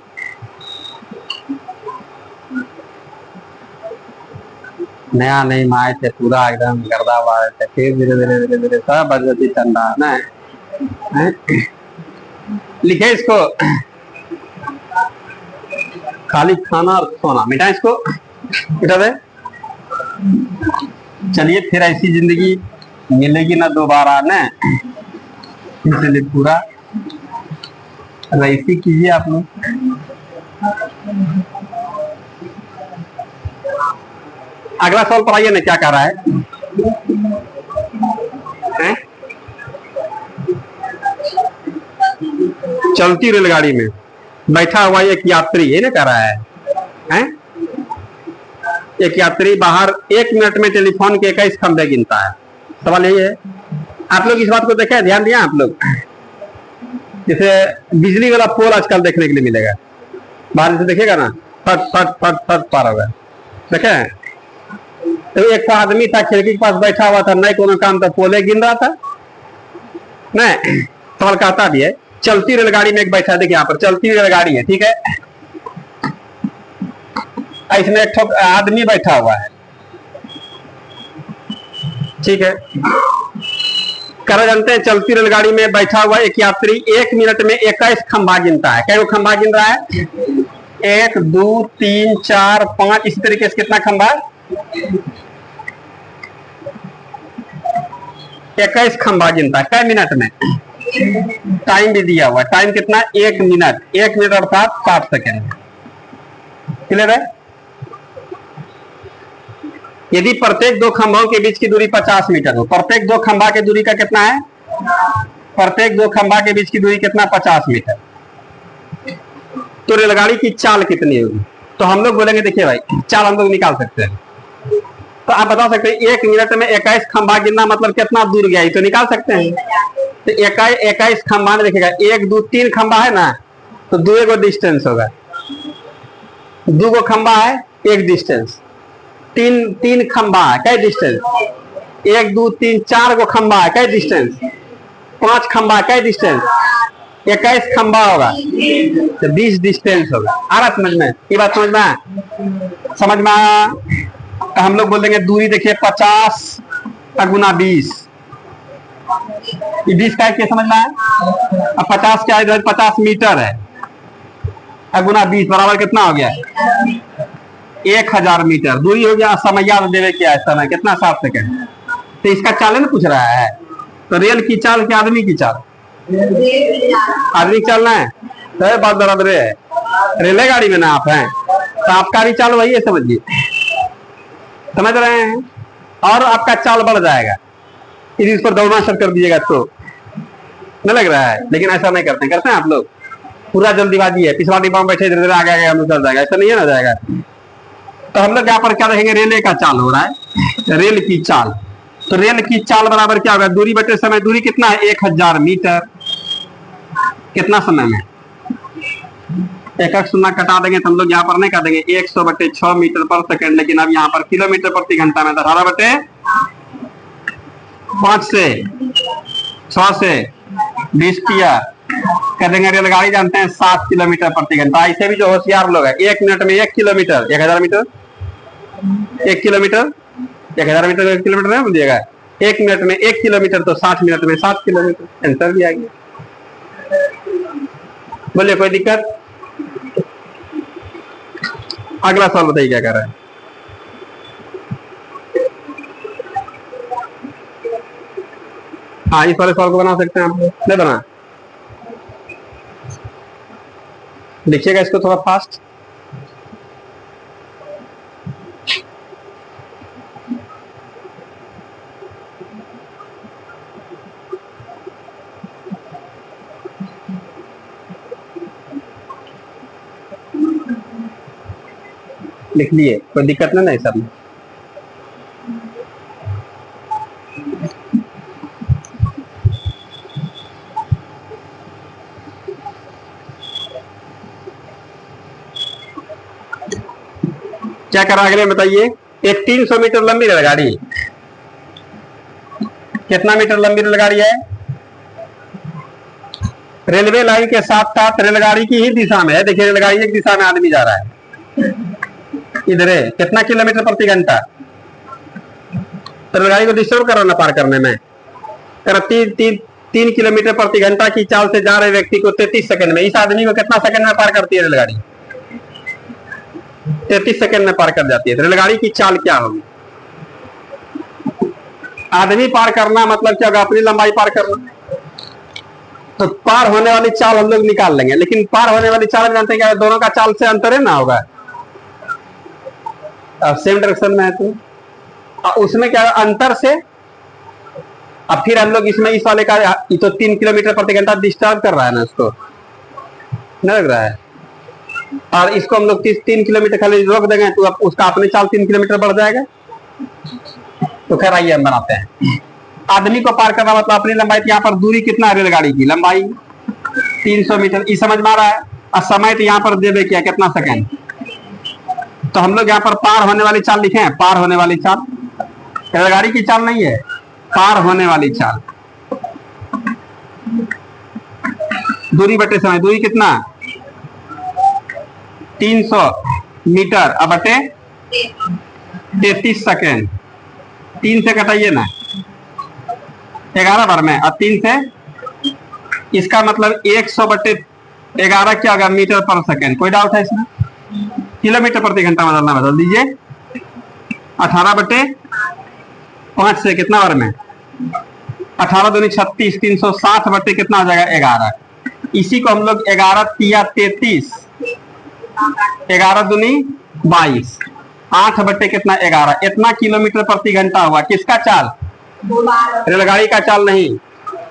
S1: नया नहीं माए थे, पूरा एकदम गर्दा हुआ थे, फिर धीरे धीरे धीरे धीरे सब बदलती चल रहा है ना। लिखे इसको खाली खाना और सोना, मिटा इसको, मिटा दे। चलिए फिर ऐसी जिंदगी मिलेगी ना दोबारा ना, इसलिए पूरा रईसी कीजिए आप लोग। अगला सवाल पढ़ाइए ना, क्या कह रहा है? चलती रेलगाड़ी में बैठा हुआ एक यात्री, ये ना कह रहा है? एक यात्री बाहर 1 मिनट में टेलीफोन के 21 खंभे गिनता है। सवाल यही है। आप लोग इस बात को देखे, ध्यान दिया आप लोग? जैसे बिजली वाला पोल आजकल देखने के लिए मिलेगा, बाहर से देखिएगा ना, फट फट फट फट पार होगा, देखे? तो एक आदमी था खिड़की के पास बैठा हुआ था, नहीं कोनो काम था, पोले गिन रहा था। नहीं, सवाल कहता भी है चलती रेलगाड़ी में एक बैठा, देखिए यहाँ पर चलती रेलगाड़ी है, ठीक है? इसमें एक आदमी बैठा हुआ है, ठीक है? कर जानते हैं चलती रेलगाड़ी में बैठा हुआ एक यात्री 1 मिनट में 21 खंभा गिनता है। क्या वो खंभा गिन रहा है? 1 2 3 4 5, इसी तरीके से कितना खंभा? 21 खंभा गिनता है। कै मिनट में? टाइम भी दिया हुआ, टाइम कितना? 1 मिनट। 1 मिनट अर्थात 60 सेकेंड। क्लियर है? यदि प्रत्येक दो खंभों के बीच की दूरी 50 मीटर हो, प्रत्येक दो खंभा की दूरी का कितना है? प्रत्येक दो खंभा के बीच की दूरी कितना? 50 मीटर। तो रेलगाड़ी की चाल कितनी होगी? तो हम लोग बोलेंगे, देखिए भाई, चाल हम लोग निकाल सकते हैं। तो आप बता सकते हैं 1 मिनट में 21 खंभा गिनना मतलब कितना दूर गया, तो निकाल सकते हैं। तो 21 खंभा में देखिएगा, 1 2 3 खंभा है ना, तो 2 गो डिस्टेंस होगा, 2 गो खंभा है, 1 डिस्टेंस। 3 खंभा है, क्या डिस्टेंस? 1 2 3 4 गो खंभा है, क्या डिस्टेंस? 5 खंभा, क्या डिस्टेंस? 21 खंभा होगा तो 20 डिस्टेंस होगा। आ रहा समझ में? ये बात समझ में? समझ में आया? तो हम लोग बोल देंगे दूरी देखिए 50 गुना 20, ये 20 का क्या समझ में आया? अब 50 क्या है? 50 मीटर है, गुना 20 बराबर कितना हो गया? 1000 मीटर दूरी हो गया। समय याद देवे क्या है? समय कितना? 7 सेकेंड। तो इसका चालन पूछ रहा है, तो रेल की चाल क्या आदमी की चाल? आदमी की चलना है, तो बात बराबर है। रेलगाड़ी में ना आप हैं, तो आपका भी चाल वही है, समझिए, समझ रहे हैं? और आपका चाल बढ़ जाएगा यदि इस पर दौड़ना शुरू कर दीजिएगा तो। नहीं लग रहा है? लेकिन ऐसा नहीं करते, करते हैं आप लोग? पूरा जल्दीबाजी है, पिछला डिब्बा में बैठे धीरे धीरे आगे हम लोग चल जाएगा, ऐसा नहीं है ना जाएगा। तो हम लोग यहाँ पर क्या रहेंगे? रेलवे का चाल हो रहा है, रेल की चाल। तो रेल की चाल बराबर क्या होगा? दूरी बटे समय, दूरी कितना है? 1000 मीटर। कितना समय में? एक शून्य कटा देंगे तो हम लोग यहाँ पर नहीं कर देंगे, 100 बटे 6 मीटर पर सेकेंड। लेकिन अब यहाँ पर किलोमीटर प्रति घंटा में 18 बटे 5 से 6 से 20 किया कर देंगे। रेलगाड़ी जानते हैं 7 किलोमीटर प्रति घंटा। ऐसे भी जो होशियार लोग है, 1 मिनट में 1 kilometre, 1000 metre, 1 kilometre, 1000 metre 1 kilometre नहीं बोलिएगा। 1 मिनट में 1 किलोमीटर, तो 60 मिनट में 7 किलोमीटर। आंसर भी आ गया। बोलिए, कोई दिक्कत? अगला सवाल बताइए क्या कर रहा है? हाँ, इस वाले सवाल को बना सकते हैं आप? नहीं बना? लिखिएगा इसको थोड़ा फास्ट। लिख लिए, कोई दिक्कत नहीं सब में? क्या करा अगले बताइए। एक 300 मीटर लंबी रेलगाड़ी, कितना मीटर लंबी रेलगाड़ी है? रेलवे लाइन के साथ साथ रेलगाड़ी की ही दिशा में है। देखिए रेलगाड़ी एक दिशा में आदमी जा रहा है, इधर है, कितना किलोमीटर प्रति घंटा। रेलगाड़ी को डिस्टर्ब कर रहा ना पार करने में। 3 किलोमीटर प्रति घंटा की चाल से जा रहे व्यक्ति को 33 सेकंड में, इस आदमी को कितना सेकंड में पार करती है रेलगाड़ी? 33 सेकंड में पार कर जाती है। रेलगाड़ी की चाल क्या होगी? आदमी पार करना मतलब क्या होगा? अपनी लंबाई पार करना। तो पार होने वाली चाल हम लोग निकाल लेंगे, लेकिन पार होने वाली चाल जानते हैं क्या? दोनों का चाल से अंतर है ना होगा, सेम डायरेक्शन में है तो उसमें क्या अंतर से। अब फिर हम लोग इसमें इस वाले का तो 3 किलोमीटर प्रति घंटा डिस्टर्ब कर रहा है ना, उसको नहीं लग रहा है। और इसको हम लोग 3 किलोमीटर खाली रोक देंगे तो उसका अपने चाल 3 किलोमीटर बढ़ जाएगा। तो खैर आइए हम बनाते हैं। आदमी को पार करना मतलब अपनी लंबाई, यहाँ पर दूरी कितना है रेलगाड़ी की? लंबाई 300 मीटर, इस समझ में आ रहा है। और समय तो यहाँ पर देवे किया कितना सेकंड। तो हम लोग यहाँ पर पार होने वाली चाल लिखे हैं, पार होने वाली चाल, रेलगाड़ी की चाल नहीं है, पार होने वाली चाल। दूरी बटे समय, दूरी कितना? 300 मीटर अब बटे 33 सेकेंड। 3 से कटाइए ना, 11 बार में, और 3 से, इसका मतलब 100 बटे 11 क्या होगा? मीटर पर सेकेंड। कोई डाउट है इसमें? किलोमीटर प्रति घंटा बदलना, बदल दीजिए। 18 बटे 5 से कितना बार में? 18 दूनी 36, 360 बटे कितना हो जाएगा? 11। इसी को हम लोग 11 तिया 33, 11 दूनी 22, 8 बटे कितना? 11। इतना किलोमीटर प्रति घंटा हुआ। किसका चाल? रेलगाड़ी का चाल नहीं,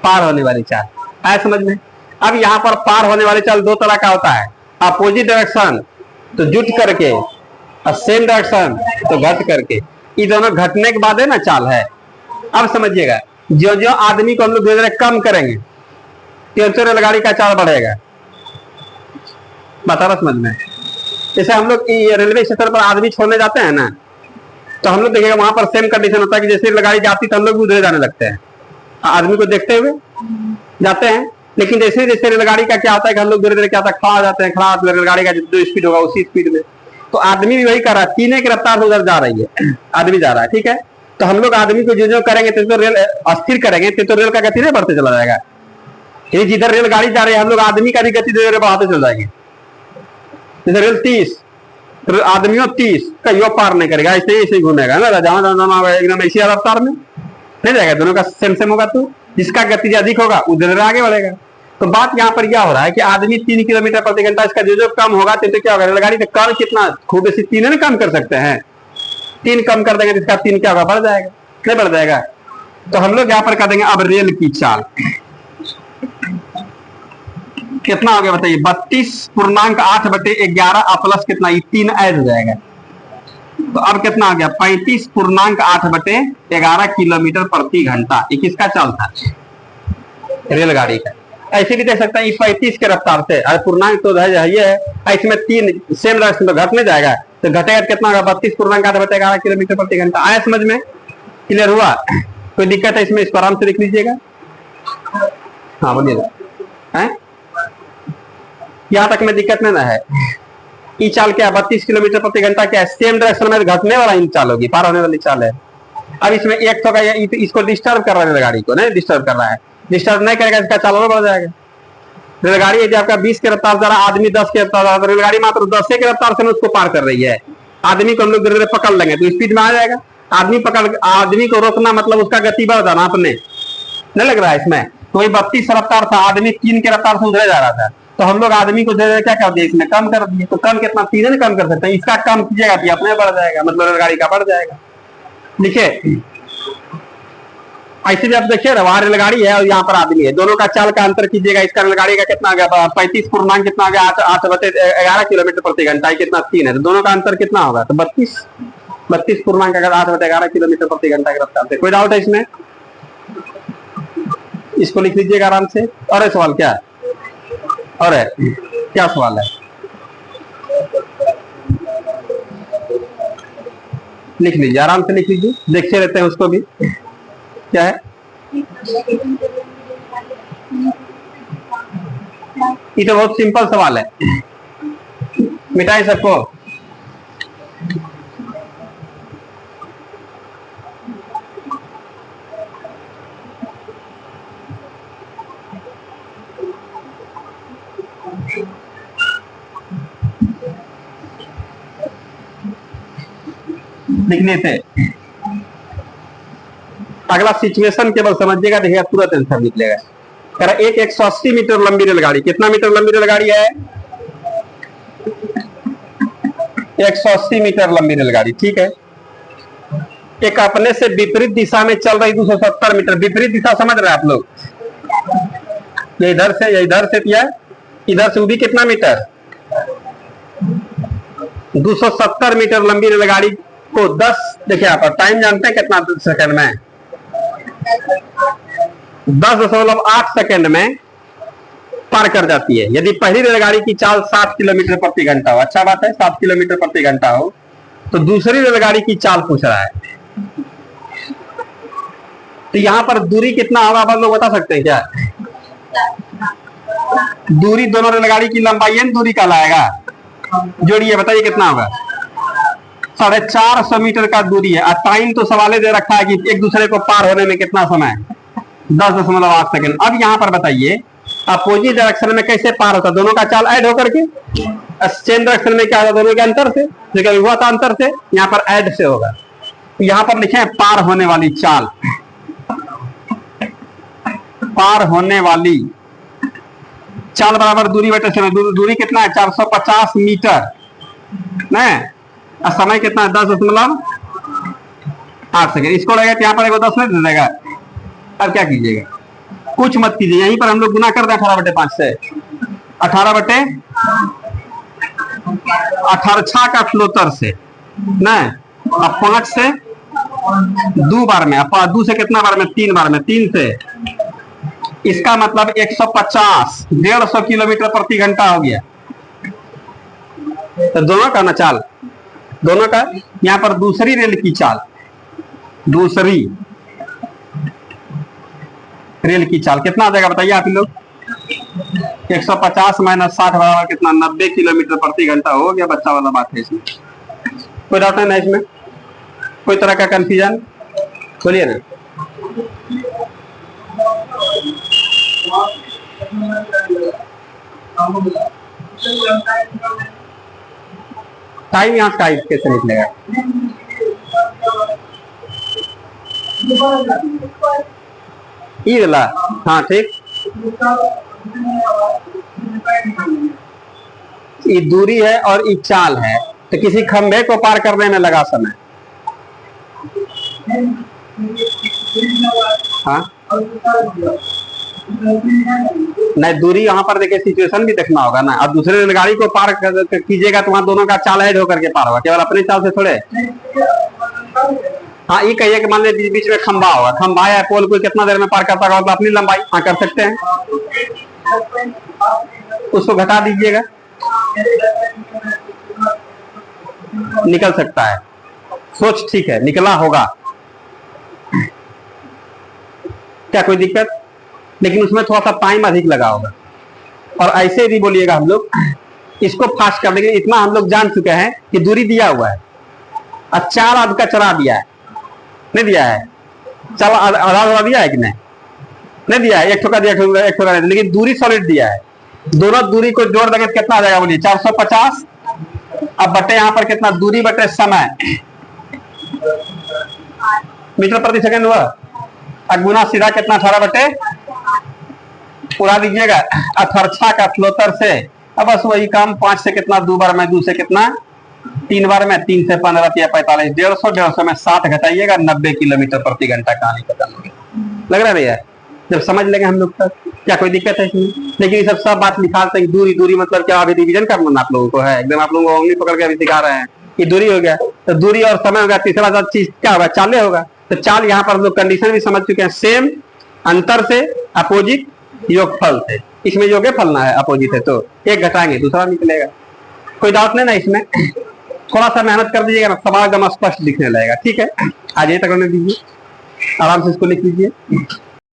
S1: पार होने वाली चाल। आया समझ में? अब यहाँ पर पार होने वाली चाल दो तरह का होता है, अपोजिट डायरेक्शन तो जुट करके, और सेम डायरेक्शन तो घट करके। ये दोनों घटने के बाद है ना चाल है। अब समझिएगा, जो जो आदमी को हम लोग धीरे धीरे कम करेंगे तो रेलगाड़ी का चाल बढ़ेगा। बता रहा समझ में? जैसे हम लोग रेलवे स्टेशन पर आदमी छोड़ने जाते हैं ना, तो हम लोग देखेगा वहां पर सेम कंडीशन होता है कि जैसे रेलगाड़ी जाती तो हम लोग भी उधर जाने लगते हैं, आदमी को देखते हुए जाते हैं। लेकिन जैसे जैसे रेलगाड़ी का क्या होता है कि हम लोग धीरे धीरे क्या होता है, खड़ा हो जाते हैं, खड़ा रेलगाड़ी का जो स्पीड होगा उसी स्पीड में। तो आदमी भी वही कर रहा है, तीन की रफ्तार से उधर जा रही है, आदमी जा रहा है, ठीक है। तो हम लोग आदमी को जो जो करेंगे तो रेल अस्थिर करेंगे तो रेल का गति नहीं बढ़ते चला जाएगा। जिधर रेलगाड़ी जा रही है हम लोग आदमी का भी गति धीरे धीरे बढ़ाते चल जाएंगे। जैसे रेल 30, आदमियों 30 कहीं पार नहीं करेगा, ऐसे ही घूमेगा ना, एकदम इसी रफ्तार में नहीं जाएगा, दोनों का सेम सेम होगा। तो जिसका गति अधिक होगा उधर आगे बढ़ेगा। तो बात यहाँ पर क्या हो रहा है कि आदमी 3 किलोमीटर प्रति घंटा, इसका जो जो कम होगा तो क्या होगा? रेलगाड़ी का कम कितना? खूब बेसी 3 ना कम कर सकते हैं, 3 कम कर देंगे तो इसका 3 क्या होगा? बढ़ जाएगा, नहीं बढ़ जाएगा? तो हम लोग यहाँ पर कर देंगे अब रेल की चाल कितना हो गया बताइए? 32.8 बटे 11 प्लस कितना? 3 ऐड हो जाएगा। तो अब कितना आ गया? 35.8 बटे 11 किलोमीटर प्रति घंटा। ये किसका चाल था? रेलगाड़ी का। ऐसे भी देख सकते हैं 35 के रफ्तार से, अरे पूर्णांक तो ये है, इसमें 3 सेम डायरेक्शन में घटने जाएगा तो घटेगा कितना होगा? 32.8 बटे 11 किलोमीटर प्रति घंटा। आया समझ में? क्लियर हुआ? कोई दिक्कत है इसमें? इसको आराम से लिख लीजिएगा। हाँ बोलिएगा। यहाँ तक में दिक्कत नहीं ना है? ई चाल क्या है? 32 किलोमीटर प्रति घंटा क्या है? सेम डायरेक्शन में घटने वाला इन चाल होगी, पार होने वाली चाल है। अब इसमें एक तो इसको डिस्टर्ब कर रहा है, रेलगाड़ी को नहीं डिस्टर्ब कर रहा है। डिस्टर्ब नहीं करेगा इसका चाल और बढ़ जाएगा। रेलगाड़ी यदि आपका 20 के रफ्तार जा रहा है, आदमी 10 के रफ्तार जा रहा है, रेलगाड़ी मात्र 10 के रफ्तार से उसको पार कर रही है। आदमी को हम लोग धीरे धीरे पकड़ लेंगे तो स्पीड में आ जाएगा। आदमी को रोकना मतलब उसका गति बढ़ जाना, अपने नहीं लग रहा है इसमें? तो वही 32 रफ्तार था, आदमी 3 के रफ्तार से उधर जा रहा था, तो हम लोग आदमी को धीरे क्या कर दिए? इसमें कम कर दिए। तो कम कितना? 3 नहीं कम कर सकते हैं, इसका कम कीजिएगा तो अपने बढ़ जाएगा, मतलब रेलगाड़ी का बढ़ जाएगा। देखिए ऐसे भी आप देखिए ना, वहां रेलगाड़ी है और यहाँ पर आदमी है, दोनों का चाल का अंतर कीजिएगा। इसका रेलगाड़ी का कितना आ गया? 35 पूर्णांक कितना आ गया? 8 बटे 11 किलोमीटर प्रति घंटा। कितना? 3 है, तो दोनों का अंतर कितना होगा? तो 32 पूर्णांक अगर 8 बटे 11 किलोमीटर प्रति घंटा के रफ्तार से। कोई डाउट है इसमें? इसको लिख लीजिएगा आराम से। और सवाल क्या है? और क्या सवाल है? लिख लीजिए, आराम से लिख लीजिए, देखते रहते हैं उसको भी। क्या है ये? तो बहुत सिंपल सवाल है, मिटाए सबको। लिखने से अगला सिचुएशन केवल समझिएगा, देखिएगा तुरंत आंसर निकलेगा। कह रहा एक 180 मीटर लंबी रेलगाड़ी, कितना मीटर लंबी रेलगाड़ी है? 180 मीटर लंबी रेलगाड़ी, ठीक है। एक अपने से विपरीत दिशा में चल रही 270 मीटर, विपरीत दिशा समझ रहे हैं आप लोग? ये इधर से, ये इधर से किया, इधर से भी कितना मीटर? 270 मीटर लंबी रेलगाड़ी को 10, देखिए आप टाइम जानते हैं कितना सेकंड में? 10.8 सेकंड में पार कर जाती है। यदि पहली रेलगाड़ी की चाल 7 किलोमीटर प्रति घंटा हो, अच्छा बात है, 7 किलोमीटर प्रति घंटा हो, तो दूसरी रेलगाड़ी की चाल पूछ रहा है, तो यहां पर दूरी कितना होगा आप लोग बता सकते हैं क्या? दूरी दोनों रेलगाड़ी की लंबाई एन दूरी का लाएगा, जोड़िए, बताइए कितना होगा? 450 मीटर का दूरी है। टाइम तो सवाल दे रखा है कि एक दूसरे को पार होने में कितना समय? 10.8 सेकंड। अब यहां पर बताइए अपोजिट डायरेक्शन में कैसे पार होता? दोनों का चाल ऐड होकर के। सेम डायरेक्शन में क्या होता? दोनों के अंतर से, जो कभी हुआ था अंतर से, यहाँ पर ऐड से होगा। यहां पर लिखे पार होने वाली चाल, पार होने वाली चाल बराबर दूरी बटे समय। दूरी कितना है? 450 मीटर नहीं, और समय कितना है? 10.8 सेकंड। इसको लगेगा यहाँ पर 10 मिनट दे देगा। अब क्या कीजिएगा? कुछ मत कीजिए, यहीं पर हम लोग गुना कर दें 18/5 से। 18/18 का फ्लोतर से नहीं, अब 5 से 2 बार में, 2 से कितना बार में? 3 बार में, 3 से, इसका मतलब 150, 150 किलोमीटर प्रति घंटा हो गया। तो दोनों का ना चाल, दोनों का। यहां पर दूसरी रेल की चाल, दूसरी रेल की चाल कितना आ जाएगा बताइए आप लोग? 150 माइनस 60 बराबर कितना? 90 किलोमीटर प्रति घंटा। हो गया, बच्चा वाला बात है इसमें, कोई डाउट नहीं इसमें? कोई तरह का कंफ्यूजन? बोलिए ना। टाइम यहाँ टाइम कैसे निकलेगा? ये वाला, हाँ ठीक। ये दूरी है और ये चाल है, तो किसी खंभे को पार करने में लगा समय। हाँ नहीं, दूरी यहाँ पर देखिए सिचुएशन भी देखना होगा ना। अब दूसरे रेलगाड़ी को पार कीजिएगा तो वहां दोनों का चाल ऐड होकर के पार होगा, केवल अपने चाल से थोड़े। हाँ, ये कहिए कि मान लीजिए बीच में खंबा होगा, खंबा या पोल कोई कितना देर में पार करता होगा, तो अपनी लंबाई हाँ कर सकते हैं, उसको घटा दीजिएगा, निकल सकता है। सोच ठीक है, निकला होगा, क्या कोई दिक्कत? लेकिन उसमें थोड़ा सा टाइम अधिक लगा होगा। और ऐसे भी बोलिएगा हम लोग इसको फास्ट कर देंगे। इतना हम लोग जान चुके हैं कि दूरी दिया हुआ है, और चाल आध का चढ़ा दिया है, नहीं दिया है? चाल आधा दिया है कि नहीं? नहीं दिया है, एक ठोका दिया, एक ठोका नहीं, लेकिन दूरी सॉलिड दिया है। दोनों दूरी को जोड़ देंगे तो कितना आ जाएगा बोलिए? 450। अब बटे यहाँ पर कितना? दूरी बटे समय, मीटर प्रति सेकंड हुआ। अब गुना सीधा कितना? 18 उड़ा दीजिएगा 18 का फ्लोतर से। अब बस वही काम, 5 से कितना? 2 बार में, 2 से कितना? 3 बार में, 3 से 15 या 45, 150, 150 में 60 घटाइएगा, 90 किलोमीटर प्रति घंटा। कहानी खत्म हो गई। लग रहा है भैया? जब समझ लेंगे हम लोग तक क्या कोई दिक्कत है इसमें? लेकिन ये सब बात निकालते हैं। दूरी, दूरी मतलब क्या? अभी रिविजन करना आप लोगों को है एकदम, आप लोगों को उंगली पकड़ के अभी सिखा रहे हैं कि दूरी हो गया, तो दूरी और समय हो गया। तीसरा चीज क्या होगा? चाले होगा। तो चाल यहाँ पर हम लोग कंडीशन भी समझ चुके हैं, सेम, अंतर से, अपोजिट, योगफल से। इसमें योगफल ना है, अपोजिट है, तो एक घटाएंगे दूसरा निकलेगा। कोई डाउट नहीं ना इसमें? थोड़ा सा मेहनत कर दीजिएगा ना, सवाल एकदम स्पष्ट लिखने लगेगा। ठीक है, आ जाइए तक दीजिए, आराम से इसको लिख लीजिए।